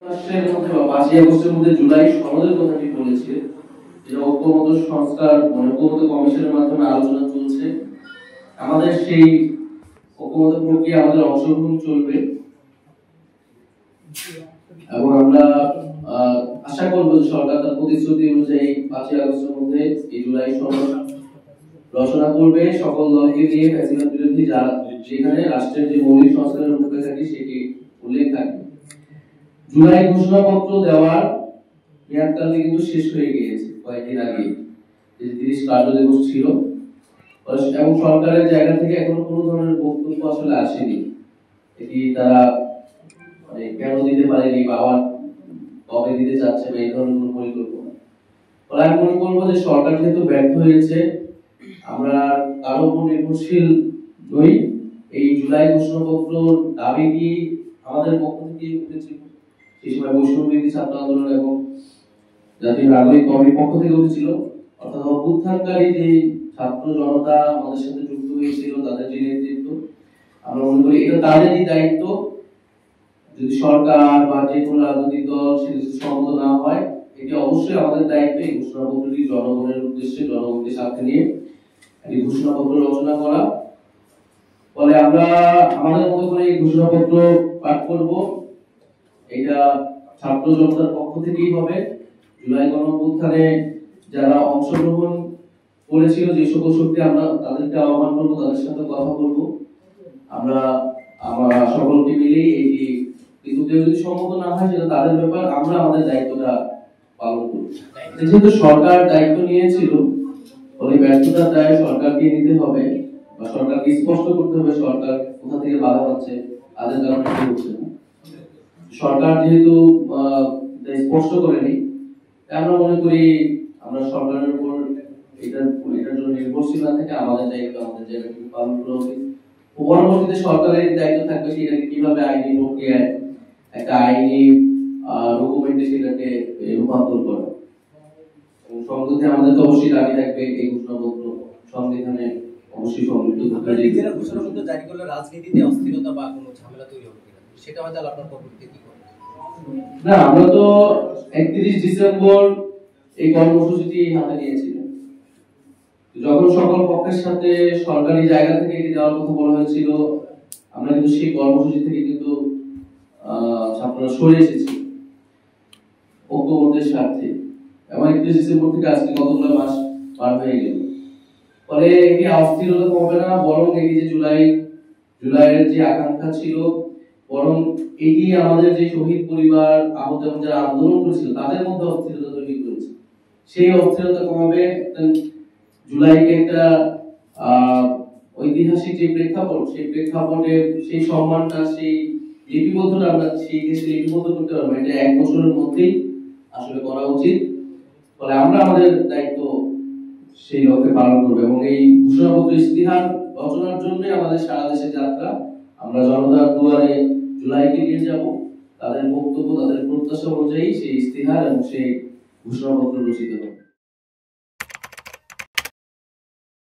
রাষ্ট্রের মধ্যে বা 5ই আগস্টের মধ্যে জুলাই সনদের কথাটি বলেছে, যে ঐক্যমত্য সংস্কার ঐক্যমত্য কমিশনের মাধ্যমে আলোচনা চলছে। আমাদের সেই ঐক্যমত্য প্রক্রিয়া আমাদের অংশগ্রহণ চলবে এবং আমরা আশা করব যে সরকার তার প্রতিশ্রুতি অনুযায়ী 5ই আগস্টের মধ্যে এই জুলাই সনদ রচনা করবে, সকল দলকে নিয়ে ফ্যাসিবাদ বিরোধী যারা যেখানে রাষ্ট্রের যে মৌলিক সংস্কারের রূপরেখাটি সেটি উল্লেখ থাকবে। জুলাই ঘোষণাপত্র দেওয়ার মেয়াদকাল কিন্তু শেষ হয়ে গিয়েছে কয়েকদিন আগে, যে 30 কার্য দিবস ছিল, এবং সরকারের জায়গা থেকে এখনো কোনো ধরনের বক্তব্য আসলে আসেনি। এটি তারা মানে কেন দিতে পারেনি বা আবার কবে দিতে চাচ্ছে বা এই ধরনের কোনো পরিকল্পনা। ফলে আমি মনে করবো যে সরকার যেহেতু ব্যর্থ হয়েছে, আমরা কারো উপর নির্ভরশীল নই। এই জুলাই ঘোষণাপত্র দাবি কি আমাদের পক্ষ থেকে উঠেছিল, সেই সময় বৈষম্য বিরোধী ছাত্র আন্দোলন এবং জাতীয় নাগরিক কমিটির পক্ষ থেকে উঠেছিল, অর্থাৎ অভ্যুত্থানকারী যে ছাত্র জনতা আমাদের সাথে যুক্ত হয়েছিল, তাদের যে নেতৃত্ব, আমরা মনে করি এটা তাদেরই দায়িত্ব। যদি সরকার বা যে কোনো রাজনৈতিক দল সেটা সম্মত না হয়, এটি অবশ্যই আমাদের দায়িত্ব এই ঘোষণাপত্রটি জনগণের উদ্দেশ্যে, জনগণকে সাথে নিয়ে একটি ঘোষণাপত্র রচনা করা। ফলে আমরা আমাদের মতো করে এই ঘোষণাপত্র পাঠ করব। এটা ছাত্র জনতার পক্ষ থেকেই হবে। জুলাই গণঅভ্যুত্থানে যারা অংশগ্রহণ করেছিল, যে সকল শক্তি, আমরা তাদেরকে আহ্বান করবো, তাদের সাথে কথা বলবো। আমরা সকলকে মিলেই এটি, কিন্তু কেউ যদি সম্মত না হয় সেটা তাদের ব্যাপার, আমরা আমাদের দায়িত্বটা পালন করব। যেহেতু সরকার দায়িত্ব নিয়েছিল, ফলে ব্যর্থতার দায় সরকারকে নিতে হবে বা সরকারকে স্পষ্ট করতে হবে সরকার কোথা থেকে বাধা পাচ্ছে, তাদের কারণে কি হচ্ছে না। সরকার যেহেতু স্পষ্ট করেনি, আমরা মনে করি আমরা সরকারের উপর এটার জন্য নির্ভরশীল না থেকে আমাদের দায়িত্ব আমাদের জায়গাটি পালন করা উচিত। পরবর্তীতে সরকারের দায়িত্ব থাকবে সেটাকে কিভাবে আইনি প্রক্রিয়ায় একটা আইনি ডকুমেন্টে সেটাকে রূপান্তর করা। এবং সংবিধানে আমাদের তো অবশ্যই দাবি থাকবে এই ঘোষণাপত্র সংবিধানে অবশ্যই সংযুক্ত থাকবে। নিজেরা ঘোষণাপত্র জারি করলে রাজনীতিতে অস্থিরতা বা কোনো ঝামেলা তৈরি হবে কিনা, সেটা হয়তো আপনার পরবর্তীতে কি করবে? না, আমরা তো 31 ডিসেম্বর এই কর্মসূচিটি হাতে নিয়েছিলাম। যখন সকল পক্ষের সাথে সরকারি জায়গা থেকে এটি দেওয়ার কথা বলা হয়েছিল, আমরা কিন্তু সেই কর্মসূচি থেকে কিন্তু ছাত্ররা সরে এসেছি ঐক্যমত্যের স্বার্থে, এবং 31 ডিসেম্বর থেকে আজকে কতগুলো মাস পার হয়ে গেল। ফলে এটি অস্থিরতা কমবে না, বরং এটি যে জুলাইয়ের যে আকাঙ্ক্ষা ছিল, বরং এটি আমাদের যে শহীদ পরিবার, আহত এবং যারা আন্দোলন করেছিল তাদের মধ্যে অস্থিরতা তৈরি করেছে। সেই অস্থিরতা কমাবে। জুলাইকে একটা ঐতিহাসিক যে প্রেক্ষাপট, সেই প্রেক্ষাপটের সেই সম্মানটা, সেই লিপিবদ্ধটা আমরা সেই দেশে লিপিবদ্ধ করতে পারবো, এটা 1 বছরের মধ্যেই আসলে করা উচিত। ফলে আমরা আমাদের দায়িত্ব সেই লক্ষ্যে পালন করবো এবং এই ঘোষণাপত্র ইস্তিহার রচনার জন্য আমাদের সারা দেশে যাত্রা। আমরা জনতার দুয়ারে জুলাইকে নিয়ে যাব, তাদের বক্তব্য, তাদের প্রত্যাশা অনুযায়ী সেই ইস্তিহার এবং সেই ঘোষণাপত্র রচিত হবে।